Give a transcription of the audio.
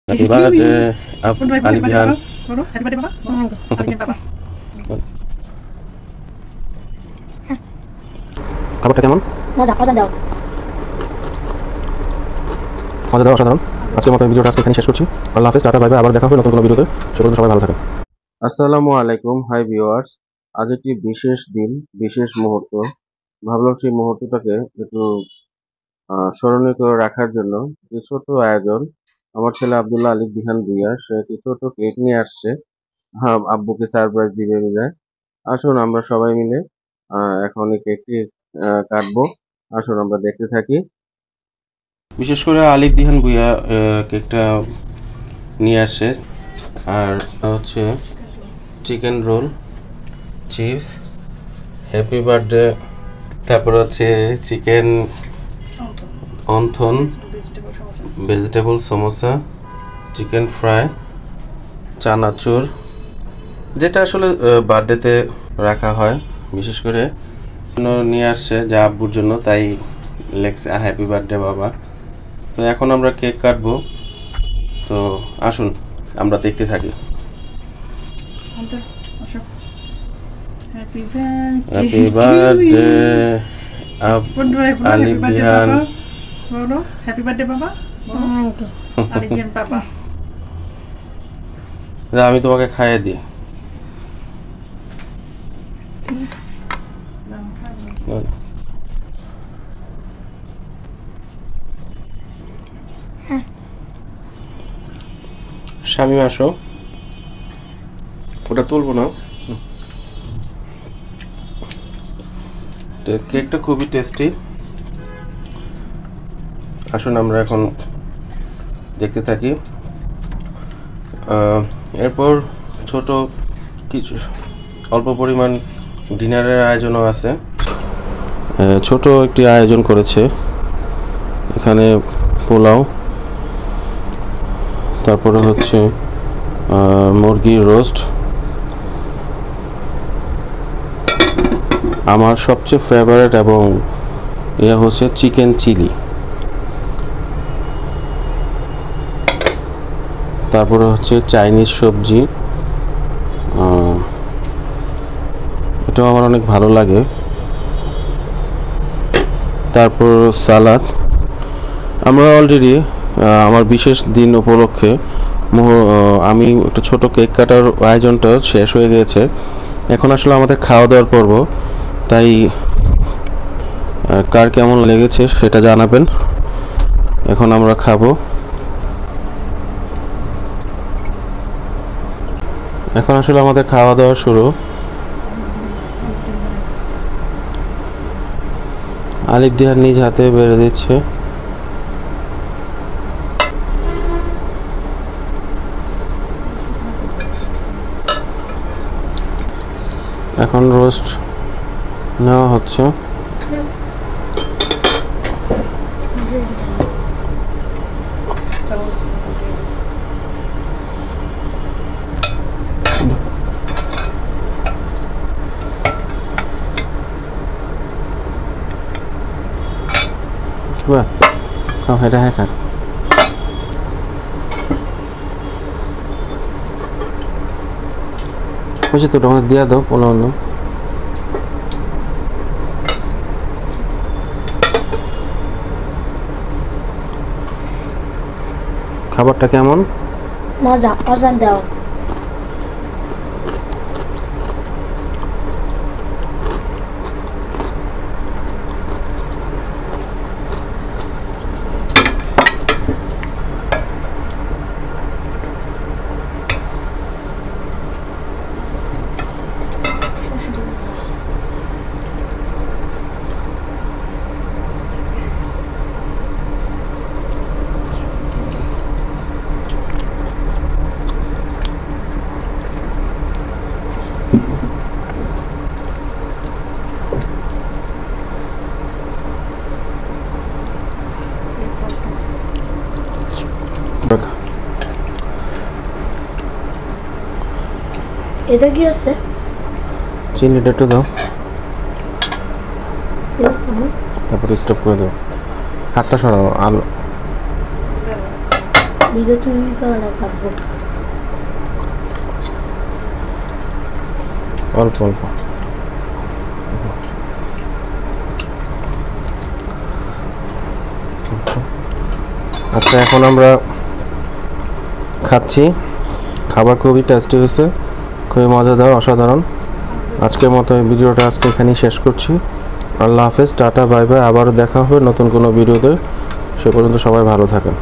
Happy birthday, Ali Bihan. Happy birthday, Papa. Ali Bihan, Papa. খাবারটা কেমন? মজা দাও অসাধারণ। আজকের মতো ভিডিওটা আজকে এখানে শেষ করছি। আল্লাহ হাফেজ, টাটা, বাই বাই। আবার দেখা হবে নতুন কোনো ভিডিওতে। সবাই ভালো থাকেন। আসসালামু আলাইকুম, হাই ভিউয়ার্স। আজ একটি বিশেষ দিন, বিশেষ মুহূর্ত। ভাবলাম সেই মুহূর্তটাকে একটু স্মরণীয় করে রাখার জন্য একটি ছোট আয়োজন। আমার ছেলে আব্দুল্লাহ আলী বিহান ভুঁইয়া সে একটি ছোট কেক নিয়ে আসছে। হ্যাঁ, আব্বুকে সারপ্রাইজ দিবে মিলে। আসুন আমরা সবাই মিলে এখন এই কেকটি কাটবো। আসুন আমরা দেখতে থাকি। বিশেষ করে আলিফ দিহান ভুঁইয়া কেকটা নিয়ে আসে। আর হচ্ছে chicken roll, chips, happy birthday, তারপর হচ্ছে chicken wonton, vegetable samosa, chicken fry, চানাচুর, যেটা আসলে বার্থডেতে রাখা হয় বিশেষ করে নিয়ে আসছে যা আব্বুর জন্য, তাই লেখছে হ্যাপি বার্থডে বাবা। তো এখন আমরা কেক কাটবো। তো আসুন আমরা দেখতে থাকি। হ্যাপি বার্থডে আলী বিহান। Happy birthday, Papa. Ali Bihan, Papa. আমি তোমাকে খাইয়ে দিই। শামিম আসো, ওটা তুলবো না। কেকটা খুবই টেস্টি। আসুন আমরা এখন দেখতে থাকি। এরপর ছোট কিছু অল্প পরিমাণ ডিনারের আয়োজনও আছে। ছোট একটি আয়োজন করেছে এখানে, পোলাও, তারপরে হচ্ছে মুরগির রোস্ট, আমার সবচেয়ে ফেভারিট, এবং ইয়া হচ্ছে চিকেন চিলি, তারপরে হচ্ছে চাইনিজ সবজি, এটাও আমার অনেক ভালো লাগে, তারপর সালাদ। আমরা অলরেডি আমার বিশেষ দিন উপলক্ষে আমি একটা ছোট কেক কাটার আয়োজনটা শেষ হয়ে গিয়েছে। এখন আসলে আমাদের খাওয়া দাওয়ার পর্ব, তাই কার কেমন লেগেছে সেটা জানাবেন। এখন আমরা খাবো। এখন আসলে আমাদের খাওয়া দাওয়া শুরু। আলিফ দিহার নিজ হাতে বেড়ে দিচ্ছে। এখন রোস্ট নেওয়া হচ্ছে। এটা হ্যাঁ খান। বুঝছি তো, তোমাকে দিয়ে দাও পোলাও। অন্য খাবারটা কেমন? মজা দাও এটা কি হচ্ছে? চিনিটা একটু দাও, তারপরে স্টপ করে দাও। হাতটা সরাও। আলু ভিডিও তুই করা থাকবো। অল্প অল্প। আচ্ছা, এখন আমরা খাচ্ছি। খাবার খুবই টেস্টি হয়েছে, খুবই মজাদার, অসাধারণ। আজকের মতো এই ভিডিওটা আজকে এখানেই শেষ করছি। আল্লাহ হাফেজ, টাটা, বাই বাই। আবারও দেখা হবে নতুন কোনো ভিডিওতে। সে পর্যন্ত সবাই ভালো থাকেন।